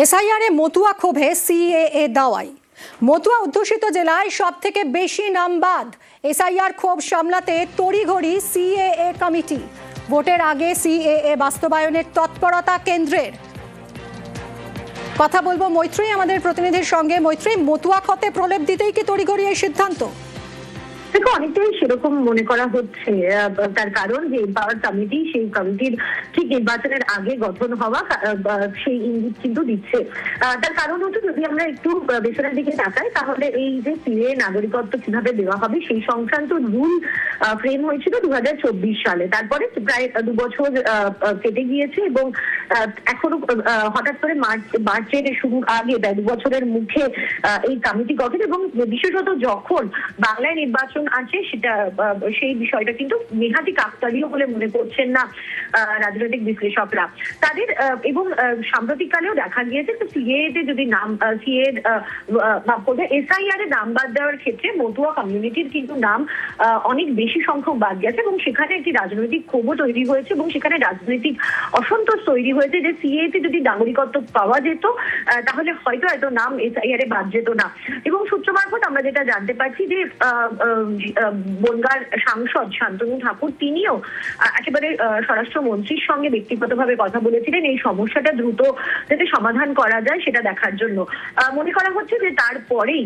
এসআইআরে মতুয়া ক্ষোভে সিএএ দাওয়াই। মতুয়া অধ্যুষিত জেলায় সব থেকে বেশি নাম বাদ। এসআইআর ক্ষোভ সামলাতে তড়িঘড়ি সিএএ কমিটি। ভোটের আগে সিএএ বাস্তবায়নের তৎপরতা কেন্দ্রের। কথা বলবো মৈত্রী আমাদের প্রতিনিধির সঙ্গে। মৈত্রী, মতুয়া ক্ষতে প্রলেপ দিতেই কি তড়িঘড়ি এই সিদ্ধান্ত? দেখো, অনেকটাই সেরকম মনে করা হচ্ছে। তার কারণ যে পাওয়ার কমিটি, সেই কমিটির ঠিক নির্বাচনের আগে গঠন হওয়া, সেই ইঙ্গিত কিন্তু দিচ্ছে। তার কারণ হচ্ছে, যদি আমরা একটু বেসরকারের দিকে তাকাই, তাহলে এই যে সিএ নাগরিকত্ব কিভাবে দেওয়া হবে সেই সংক্রান্ত রুল ফ্রেম হয়েছিল 2024 সালে। তারপরে প্রায় 2 বছর কেটে গিয়েছে এবং এখনো হঠাৎ করে মার্চের শুরুর আগে 2 বছরের মুখে এই কমিটি গঠন, এবং বিশেষত যখন বাংলায় নির্বাচন আছে সেটা, সেই বিষয়টা কিন্তু নেহাতি কাকতালীয় বলে মনে করছেন না রাজনৈতিক বিশ্লেষকরা তাদের। এবং সাম্প্রতিককালেও দেখা গিয়েছে যে সিএতে যদি নাম এসআইআর এ নাম বাদ দেওয়ার ক্ষেত্রে মতুয়া কমিউনিটির কিন্তু নাম অনেক বেশি সংখ্যক বাদ গেছে, এবং সেখানে একটি রাজনৈতিক ক্ষোভও তৈরি হয়েছে এবং সেখানে রাজনৈতিক অসন্তোষ তৈরি হয়েছে যে সিএতে যদি নাগরিকত্ব পাওয়া যেত তাহলে হয়তো এত নাম এসআইআর এ বাদ যেত না। এবং সূত্র মারফত আমরা যেটা জানতে পারছি যে বনগাঁর সাংসদ শান্তনু ঠাকুর তিনিও একেবারে স্বরাষ্ট্রমন্ত্রীর সঙ্গে ব্যক্তিগতভাবে কথা বলেছিলেন এই সমস্যাটা দ্রুত যাতে সমাধান করা যায় সেটা দেখার জন্য। মনে করা হচ্ছে যে তারপরেই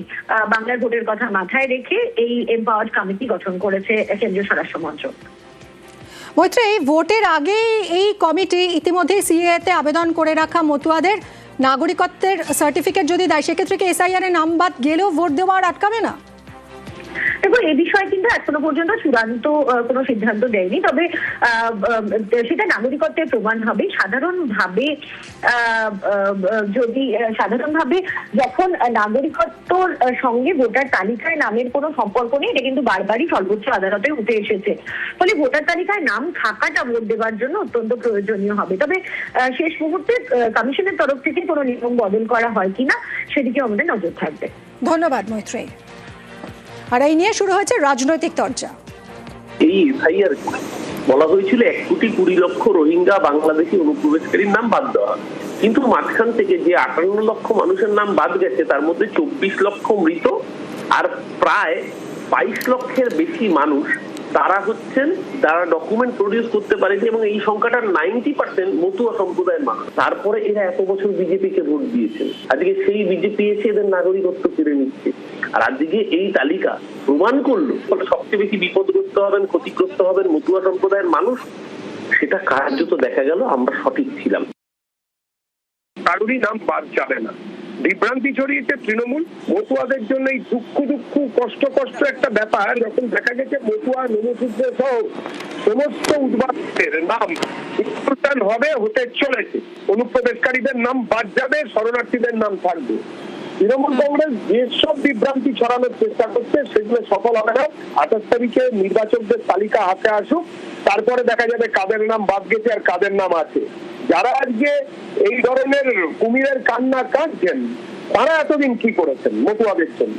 বাংলার ভোটের কথা মাথায় রেখে এই এম্পাওয়ার্ড কমিটি গঠন করেছে কেন্দ্রীয় স্বরাষ্ট্র মন্ত্রক। মৈত্রী, ভোটের আগে এই কমিটি ইতিমধ্যে সিএতে আবেদন করে রাখা মতুয়াদের নাগরিকত্বের সার্টিফিকেট যদি দেয়, সেক্ষেত্রে কি এসআইআর এ নাম বাদ গেলেও ভোট দেওয়া আর আটকাবে না? দেখো, এই বিষয়ে কিন্তু এখনো পর্যন্ত চূড়ান্ত কোনো সিদ্ধান্ত দেয়নি, তবে সেটা নাগরিকত্বের প্রমাণ হবে। সাধারণভাবে যখন নাগরিকত্বর সঙ্গে ভোটার তালিকায় নামের কোনো সম্পর্ক নেই, এটা কিন্তু বারবারই সর্বোচ্চ আদালতে উঠে এসেছে। ফলে ভোটার তালিকায় নাম থাকাটা ভোট দেওয়ার জন্য অত্যন্ত প্রয়োজনীয় হবে। তবে শেষ মুহূর্তে কমিশনের তরফ থেকে কোনো নিয়ম বদল করা হয় কিনা সেদিকে আমাদের নজর থাকবে। ধন্যবাদ মৈত্রী। আর এই নিয়ে শুরু হয়েছে রাজনৈতিক চর্চা। এই এসআইআর বলা হয়েছিল 1,20,00,000 রোহিঙ্গা বাংলাদেশি অনুপ্রবেশকারীর নাম বাদ দেওয়া, কিন্তু মাঝখান থেকে যে 58 লক্ষ মানুষের নাম বাদ গেছে তার মধ্যে 24 লক্ষ মৃত আর প্রায় 22 লক্ষের বেশি মানুষ তারা হচ্ছেন যারা ডকুমেন্ট প্রডিউস করতে পারেনি, এবং এই সংখ্যাটার 90% মতুয়া সম্প্রদায়ের মানুষ। তারপরে এরা এত বছর বিজেপিকে ভোট দিয়েছেন, আজকে সেই বিজেপি এসে এদের নাগরিকত্ব কেড়ে নিচ্ছে। আর আজকে এই তালিকা প্রমাণ করলো সবচেয়ে বেশি বিপদগ্রস্ত হবেন, ক্ষতিগ্রস্ত হবেন মতুয়া সম্প্রদায়ের মানুষ। সেটা কার্যত দেখা গেল আমরা সঠিক ছিলাম। কারোরই নাম বাদ যাবে না। বিভ্রান্তি ছড়িয়েছে তৃণমূল। মতুয়াদের জন্য এই দুঃখ কষ্ট একটা ব্যাপার। যখন দেখা গেছে মতুয়া নমশূদ্র সহ সমস্ত উদ্বাস্তের নাম হতে চলেছে, অনুপ্রবেশকারীদের নাম বাদ যাবে, শরণার্থীদের নাম থাকবে। তৃণমূল কংগ্রেস যেসব বিভ্রান্তি ছড়ানোর চেষ্টা করছে সেগুলো সফল হবে না। 28 তারিখে নির্বাচকদের তালিকা হাতে আসুক, তারপরে দেখা যাবে কাদের নাম বাদ গেছে আর কাদের নাম আছে। যারা আজকে এই ধরনের কুমিরের কান্না কাঁদছেন তারা এতদিন কি করেছেন মতুয়াদের জন্য?